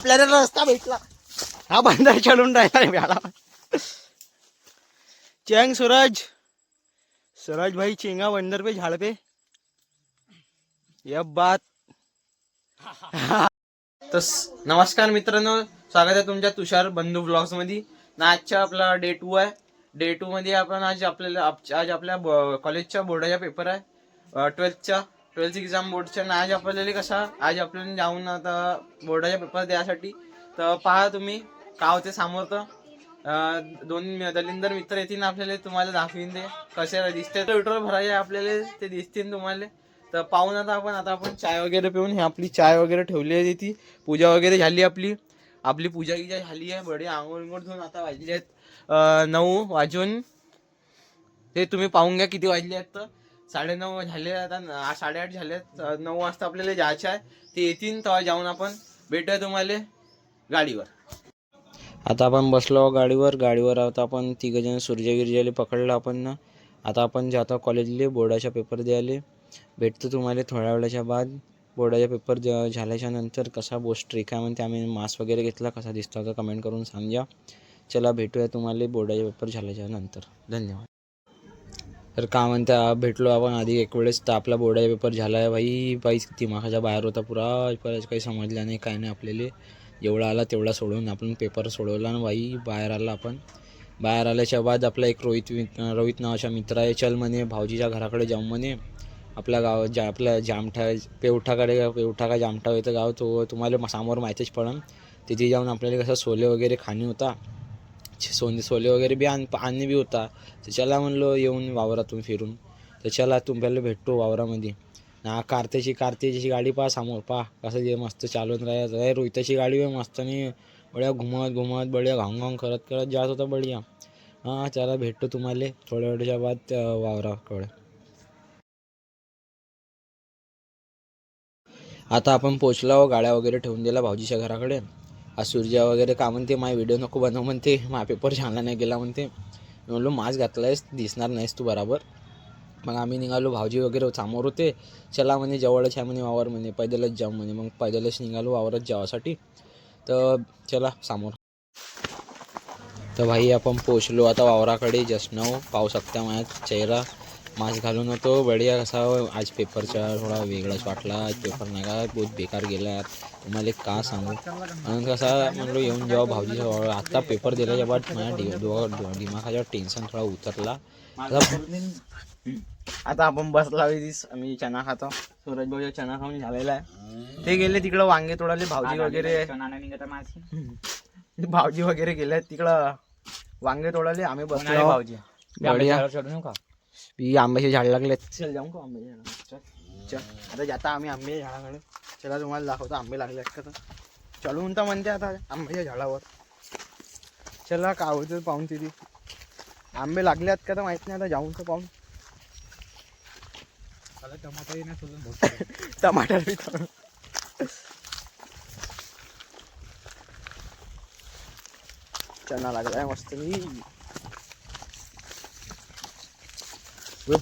आपल्याला रस्ता भेटला. हा बंदर चढून राहिला. चैंग सूरज भाई चेंगा बंदर पे झाड़ पे. यह बात. तर नमस्कार मित्रांनो, स्वागत आहे तुमच्या तुषार बंधू ब्लॉग्स मध्ये. आजच्या आपला डे 2 आहे. डे 2 मध्ये आपण आज आपल्या कॉलेजच्या बोर्डाचा पेपर आहे 12th एक्झाम बोर्डच्या. आज आपल्याला जाऊन आता बोर्डाचा पेपर द्यासाठी. तर पहा तुम्ही का होते समोर. तर दोन दलिंदर मित्र येतील आपल्याला, तुम्हाला दाखवीन ते कसे दिसते. पेट्रोल भरायचे आपल्याला, ते दिसतील तुम्हाला. तर पाहून आता आपण चाय वगैरे पिऊन, हे आपली चाय वगैरे ठेवली आहे ती. पूजा वगैरे झाली आपली पूजा गिजा झाली आहे. बडी आंघोळ धुवून आता वाजले आहेत 9 वाजून. ते तुम्ही पाहून घ्या किती वाजले आहेत. तर 9:30 झाले, आता 8:30 झालेत. 9 वाजता आपल्याला जायचं आहे. ते येतील तेव्हा जाऊन आपण भेटूया तुम्हाला गाडीवर. आता आपण बसलो गाडीवर आता आपण तिघजण सूर्यगिरीला पकडलं आपण ना. आता आपण जातो कॉलेजले बोर्डाचा पेपर द्यायला. भेटतो तुम्हाला थोड्या वेळाच्या बाद. बोर्डाचा पेपर झाल्याच्या नंतर कसा बोस्ट ट्रिक आहे म्हणते. आम्ही मास्क वगैरे घेतला, कसा दिसतो का कमेंट करून सांगा. चला भेटूया तुम्हाला बोर्डाचा पेपर झाल्याच्या नंतर. धन्यवाद. तर का म्हणते भेटलो आपण आधी एक वेळेस. तर आपला बोर्डाचा पेपर झाला आहे. बाई दिमागाच्या बाहेर होता पुरा. काही समजलं नाही काय नाही आपल्याला. जेवढा आला तेवढा सोडून आपण पेपर सोडवला ना बाई. बाहेर आला आपण. बाहेर आल्याच्या बाद आपला एक रोहित नावाचा मित्र आहे. चल म्हणे भाऊजीच्या घराकडे जाऊ म्हणे. आपल्या गाव आपल्या पेवठा का जामठा येतं गाव. तो तुम्हाला समोर माहितीच पडन. तिथे जाऊन आपल्याला कसं सोले वगैरे खाणी होता. सोले वगैरे बी आणणे बी होता. तर चला म्हणलो येऊन वावरातून फिरून. तर चला तुम्हाला भेटतो वावरामध्ये. ना कार्त्याची गाडी पहा समोर. पहा कसं जे मस्त चालून राहायचं. रोहिताची गाडी मस्त नाही बढिया घुमत बढिया घांग करत जात होता बढिया. हां चला भेटतो तुम्हाला थोड्या वेळच्या बाद वावराकडे. आता आपण पोचलो. गाड्या वगैरे ठेवून दिला भाऊजीच्या घराकडे. आज सूर्या वगैरे का म्हणते माझा व्हिडिओ नको बनव म्हणते. माझा पेपर छानला नाही गेला म्हणते. मी म्हणलो मास्क घातलायस दिसणार नाहीस तू बराबर. मग आम्ही निघालो. भाऊजी वगैरे समोर होते. चला म्हणे जवळच आहे म्हणे वावर म्हणे, पैदलच जाऊ म्हणे. मग पैदलच निघालो वावरच जावासाठी. तर चला समोर. तर भाई आपण पोचलो आता वावराकडे. जस्ट नाव पाहू शकता माझा चेहरा. मास्क घालून होतो बढिया. कसा आज पेपरचा थोडा वेगळाच वाटला. आज पेपर नाही का बहुत बेकार गेला तुम्हाला का सांगू. म्हणून कसा म्हणलो येऊन जेव्हा भाऊजीचा आत्ता पेपर दिल्याच्या बाद माझ्या दिमागाच्या टेन्शन थोडा उतरला. आता आपण बसला आम्ही चना खातो. सूरज भाऊ चना खाऊन झालेला आहे. ते गेले तिकडं वांगे तोडाले. भाऊजी वगैरे गेले तिकडं वांगे तोडाले. आम्ही बसलो भाऊजी. आंब्याचे झाड लागले. चल जाऊ का आंब्याच्या झाडाकडे. चल आता जाता आम्ही आंब्याच्या झाडाकडे. चला तुम्हाला दाखवतो आंबे लागले आहेत का. तर चढून तर म्हणते आता आंब्याच्या झाडावर. चला का होतं पाहून तिथे आंबे लागले आहेत का तर माहित नाही. आता जाऊन तर पाहून. टमाटर बी चना लागलाय मस्त.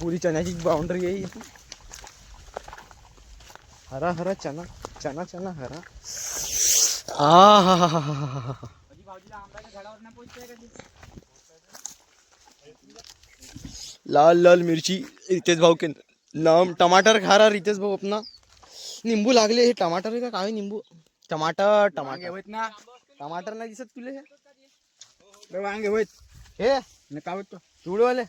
पुरी चण्याची बाउंड्री आहे. हरा चना हरा. लाल मिरची रितेश भाऊ के नाम. टमाटर खा रहा रितेश भाऊ अपना. निंबू लागले. हे टमाटर आहे का काय निंबू. टमाटर टमाटर नाही दिसत तुले. हे वांगे होत हे काय तुडवाले.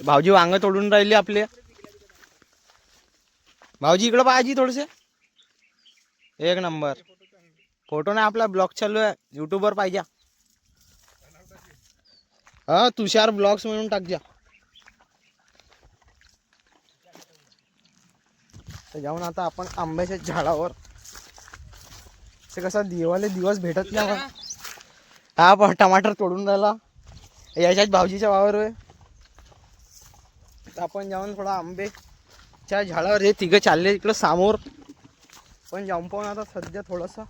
भाऊजी वांग तोडून राहिले आपले. भाऊजी इकडं पाहिजे थोडेसे. एक नंबर फोटो नाही. आपला ब्लॉग चालू आहे युट्यूबवर पाहिजे. हा तुषार ब्लॉग्स म्हणून टाक जा. जाऊन आता आपण आंब्याच्या झाडावर. ते कसा दिवस भेटत नाही. हा पण टमाटर तोडून राहिला याच्यात भाऊजीच्या वावर आहे. आपण जाऊन थोडा आंब्याच्या झाडावर हे तिघं चालले इकडं समोर. पण जाऊन पाहून आता सध्या थोडासा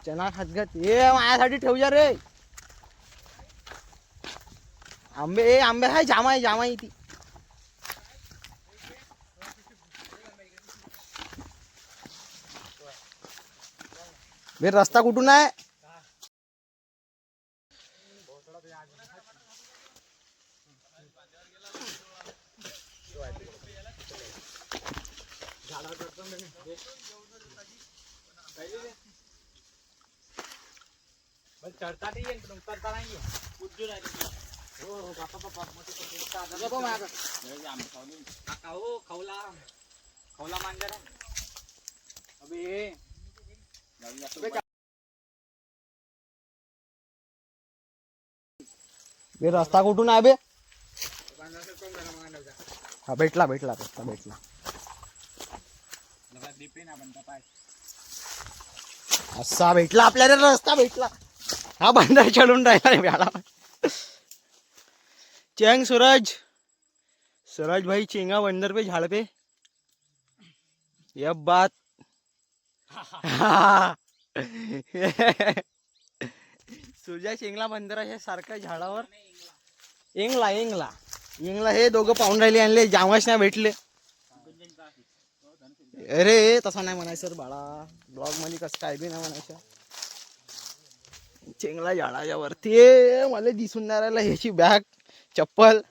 चना खात घात. हे माझ्यासाठी ठेवू जा रे आंबे. आंबे आहे जामा ती. बे रस्ता कुठून आहे? चढता नाही येईल पण उतरता नाही येईल. हो बापा हो खवला मांजर आहे. अबे बे रस्ता कुठून आहे बे? हा भेटला रस्ता भेटला. असा भेटला आपल्याला रस्ता भेटला. हा बंदर चढून राहिला रे ब्याला. चेंग सूरज भाई चेंगा बंदर पे झाड़ पे. ये बात सूर्या शेंगला बंदराच्या सारख्या झाडावर इंगला हे दोघं पाहून राहिले आणले जामच नाही भेटले. अरे तसा नाही म्हणायचं बाळा, ब्लॉग मध्ये कसं काय बी नाही म्हणायचं. चेंगला झाडाच्या वरती मला दिसून नाही राहिला ह्याची बॅग चप्पल.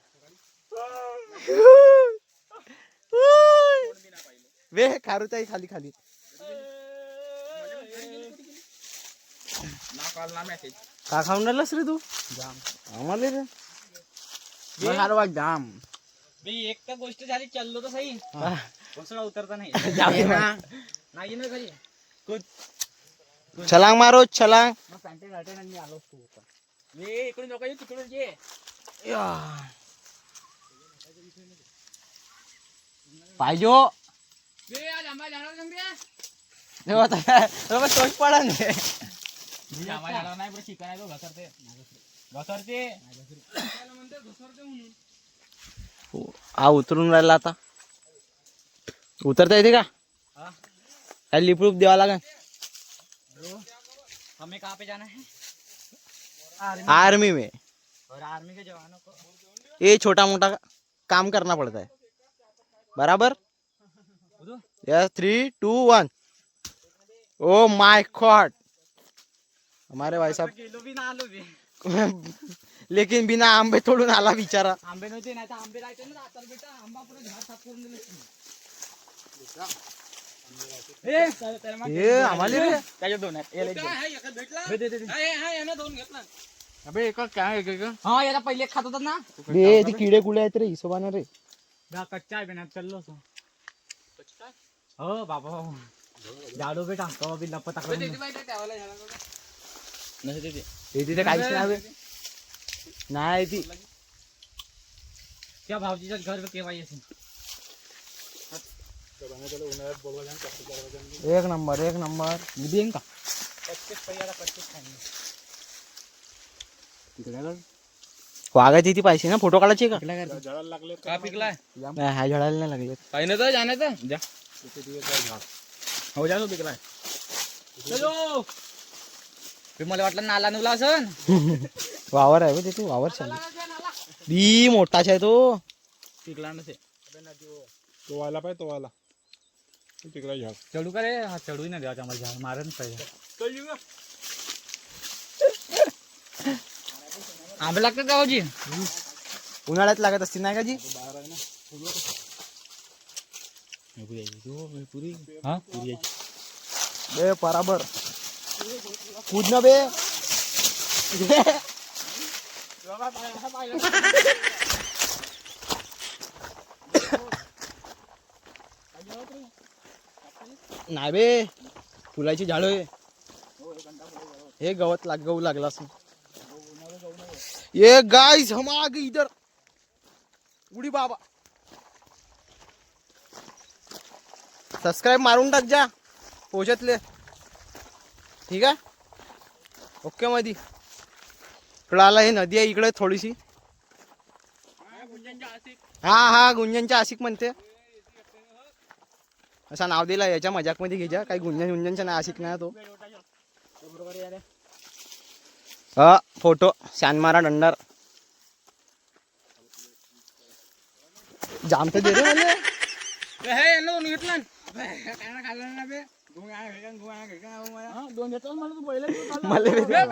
वे खारुताई खाली का खाऊन राहिलास रे तू? आम्हाला रे जाम एक तर गोष्ट झाली, चाललो तर सही घोसळा उतरता नाही नाही ना घरी. छलांग मारो छलांग. मग पॅन्टे घालते आलो तू मी इकडून लोक तिकडून ये. पाहिजो तोच पडा नाही. नाही पण शिका नाही तो घसरते हा उतरून राहिला आता. उतरता येते का? काय लिपरूप द्यावा लागेल. हमें कहाँ पे जाना है? आर्मी में. और आर्मी के जवानों को ये छोटा मोटा काम करना पड़ता है बराबर. यस 3, 2, 1. ओ माय गॉड हमारे भाई साहब गेलो भी ना आलो भी. लेकिन बिना आंबे तोडून आला बिचारा. आंबे नव्हते नाही तर आंबे राहते ना आता बेटा. आंबा पुरा झाड साफ करून दिले. हे आम्हाला रे त्याच्या दोन अबे एका काय हा याला पहिले खात होतात ना. बे ती किडे कुडे आहेत रे हिशोबाने रे. कच्चा आहे बिना चाललो असं. हो बाबा झाडू बेटा कवा बी लपत तिथे काहीच नाही ती. त्या भावजीच्या घर केव्हा येशील. एक नंबर देईन का वागायची ती पाहिजे ना. फोटो काढायची का? का पिकलाय हा झडायला नाही लागले. काही नाही तर जाण्याचं जा हो जा पिकलाय. चलो मला वाटलं नाला नुला असन. वावर आहे ते. तू वावर चालू बी मोठाच आहे तो. पिकला नसे तो वाला पाहिजे तो वाला तिकडे झाड चढू का रे. हा चढू नाही द्यायचा मला झाड मारण पाहिजे. आंबे लागतात का भाऊजी? उन्हाळ्यात लागत असतील नाही का जी? बे बराबर कूद ना बे. नाही बे फुलाची झाड हे गवत गहू लागला असं. ये गाइस हम आ गए इधर उडी बाबा. सबस्क्राईब मारून टाक जा पोचतले. ठीक आहे ओके मधी. इकडं आला हे नदी आहे इकडे थोडीशी. हा गुंजनच्या आशिक म्हणते. असा नाव दिला याच्या मजाक मध्ये घ्यायच्या. काही गुंजनच्या नाही आशिक नाही तो. हा फोटो शानमारा डंडर जाम तर दे रे मला. दोन घेतो मला तू पहिले मला बी दे.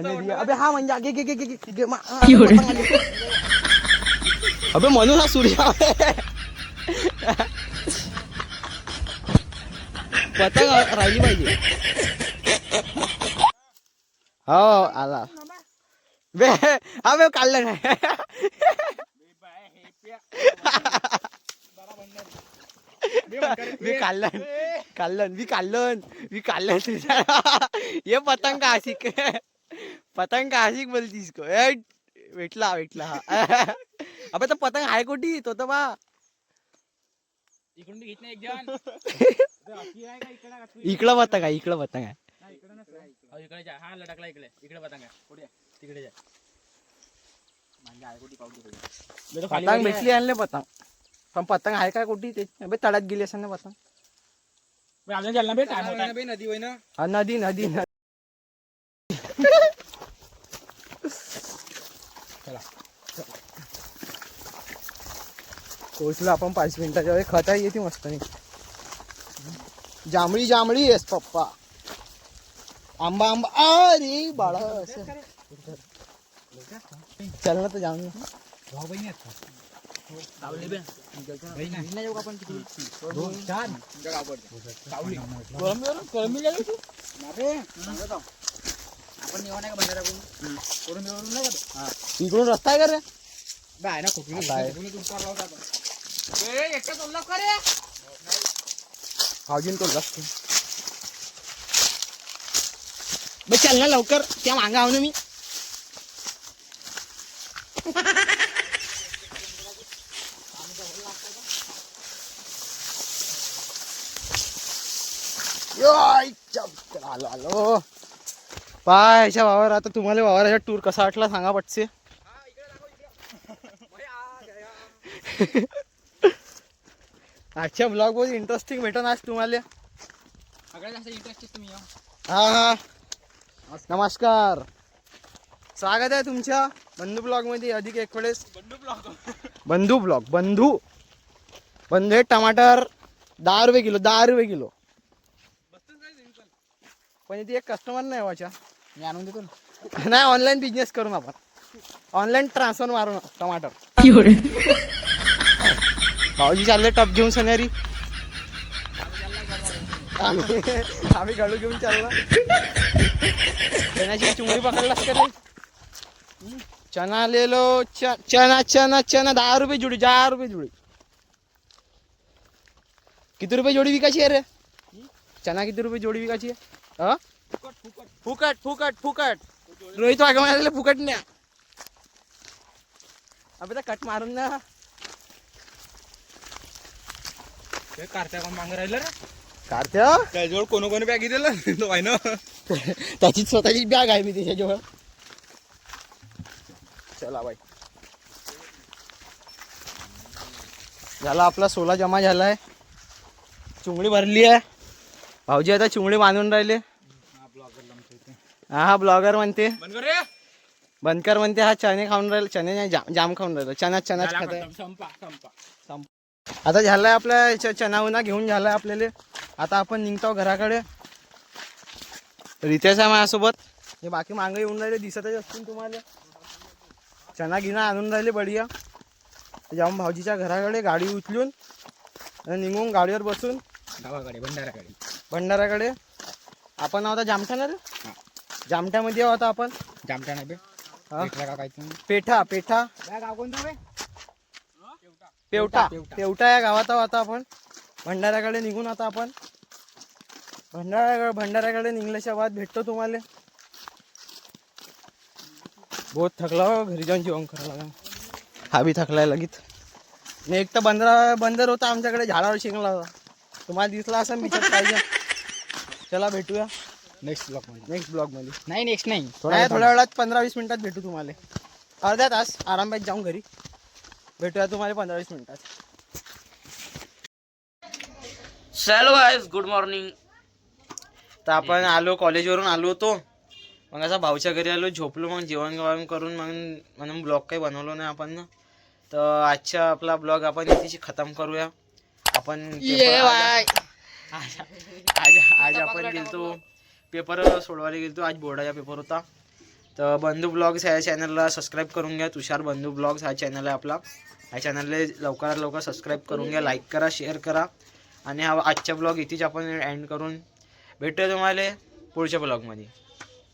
म्हणजे अबे हा म्हणजे घे घे घे घे घे अबे म्हणून हा सूर्य पतंग राहिली पाहिजे. हो आला बे अबे काढलं नाही मी काढलं ये पतंग का आशिक बोलतीस को भेटला हा अबे तो पतंग आहे कुठे तो तर बा इकडून घेत नाही एक जण इकडं पतंग आहे इकडे जा हा लटकला इकडे पतंग आहे पुढे तिकडे जा पतंग भेटली आणले पतंग पण पतंग आहे काय कुठे ते अबे तळ्यात गेली असेल ना पतंग अजून चालला बे टाइम होता नदी होय ना हा, नदी पोहोचलो आपण 5 मिनिटाच्या वेळी खता येते मस्त नाही जांभळी येस पप्पा आंबा अरे बाळा असं चल ना तर जाऊन भाऊ बहिणी आहेत सावली बे बहिणी जाऊ आपण किती 2 4 सावली कोळंबी गेली तू आपण निवा नाही का बंधारा करून नाही का इकडून रस्ता आहे का रे आहे ना कुठून एकटा तोडला का रे भाऊजीन तो रस्ता बे चल ना लवकर त्या मांगा आहो ना मी आलो पायच्या वावर. आता तुम्हाला वावराचा टूर कसा वाटला सांगा पटसे. आजच्या ब्लॉग बहुत इंटरेस्टिंग भेटन आज तुम्हाला. हा नमस्कार, स्वागत आहे तुमच्या बंधू ब्लॉग मध्ये. अधिक एक वेळेस बंधू ब्लॉग. बंधू हे टमाटर 10 रुपये किलो. 10 रुपये किलो. पण इथे एक कस्टमर नाही वाचा. मी आणून देतो नाही, ऑनलाईन बिझनेस करून आपण ऑनलाईन ट्रान्सफर मारून टमाटर. भाऊजी चालले टप घेऊन सन्यारी. आम्ही गाडू घेऊन चालला. चण्याची चुंगडी पकडलास का नाही. चना लेलो. चना 10 रुपये जुडी. 10 रुपये जुडी. किती रुपये जोडी विकायची आहे रे. चना किती रुपये जोडी विकायची आहे. फुकट. रोहित वाघ म्हणाले फुकट न्या. अबे तर कट मारून ना. कारच्या कोण मागं राहिलं रे. कारत्या त्याच्याजवळ कोणी बॅग दिलं तो आहे ना. त्याची स्वतःची बॅग आहे मी त्याच्याजवळ. चला बाई. झाला आपला 16 जमा झालाय. चुंगडी भरली आहे. भाऊजी आता चुंगडी बांधून राहिले. हा ब्लॉगर म्हणते. बंद कर म्हणते. हा चणे खाऊन राहिले. चणे नाही, जाम खाऊन राहिला. चनाच खात आहे. आता झालाय आपल्या चना उन्हा घेऊन झालाय आपल्याला. आता आपण निघतो घराकडे. रितेश आहे माझ्यासोबत. हे बाकी मागे येऊन राहिले, दिसतच असतील तुम्हाला. चना गिना आणून राहिले बढिया. जाऊन भाऊजीच्या घराकडे गाडी उचलून निघून गाडीवर बसून गावाकडे भंडाराकडे. आपण आता जामठा रे. जामठ्यामध्ये आहोत आपण. जामठा नाही बे. पेठा गाव कोणतं बे. पेवटा या गावात आहोत आता आपण. भंडाऱ्याकडे निघून आता आपण भंडाऱ्याकडे निघल्याच्या बाद भेटतो तुम्हाला. बहुत थकला हो. घरी जाऊन जेवण करायला लागेल. हा बी थकलाय लगेच. एक तर बंदर होता आमच्याकडे, झाडावर शिंगला होता. तुम्हाला दिसला असं बिचार पाहिजे. चला भेटूया नेक्स्ट ब्लॉग मध्ये. नाही नेक्स्ट नाही थोड्या वेळात 15-20 मिनिटात भेटू तुम्हाला. अर्ध्या तास आरामदायक जाऊन घरी भेटूया तुम्हाला 15-20 मिनिटात. Hello guys, good morning. तर आपण आलो, कॉलेजवरून आलो होतो. मग असा भाऊच्या घरी आलो, झोपलो. मग जेवण करून म्हणून ब्लॉग काही बनवलो नाही आपण ना. तर आजचा आपला ब्लॉग आपण इथे खतम करूया. आपण आपण गेलतो पेपर सोडवायला गेलतो. आज बोर्डाचा पेपर होता. तर बंधू ब्लॉग्स ह्या चॅनलला सबस्क्राईब करून घ्या. तुषार बंधू ब्लॉग्स हा चॅनल आहे आपला. ह्या चॅनलला लवकरात लवकर सबस्क्राईब करून घ्या, लाईक करा, शेअर करा. आणि हा आजचा ब्लॉग इथेच आपण एंड करून भेटूया तुम्हाला पुढच्या ब्लॉगमध्ये.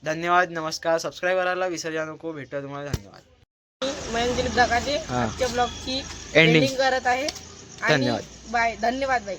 धन्यवाद, नमस्कार. सबस्क्राईब करायला विसरू नको. भेटूया तुम्हाला. धन्यवाद. मयंक दिलीप जगाचे हा. आजच्या ब्लॉगची Ending. एंडिंग करत आहे. आणि धन्यवाद. बाय. धन्यवाद बाई.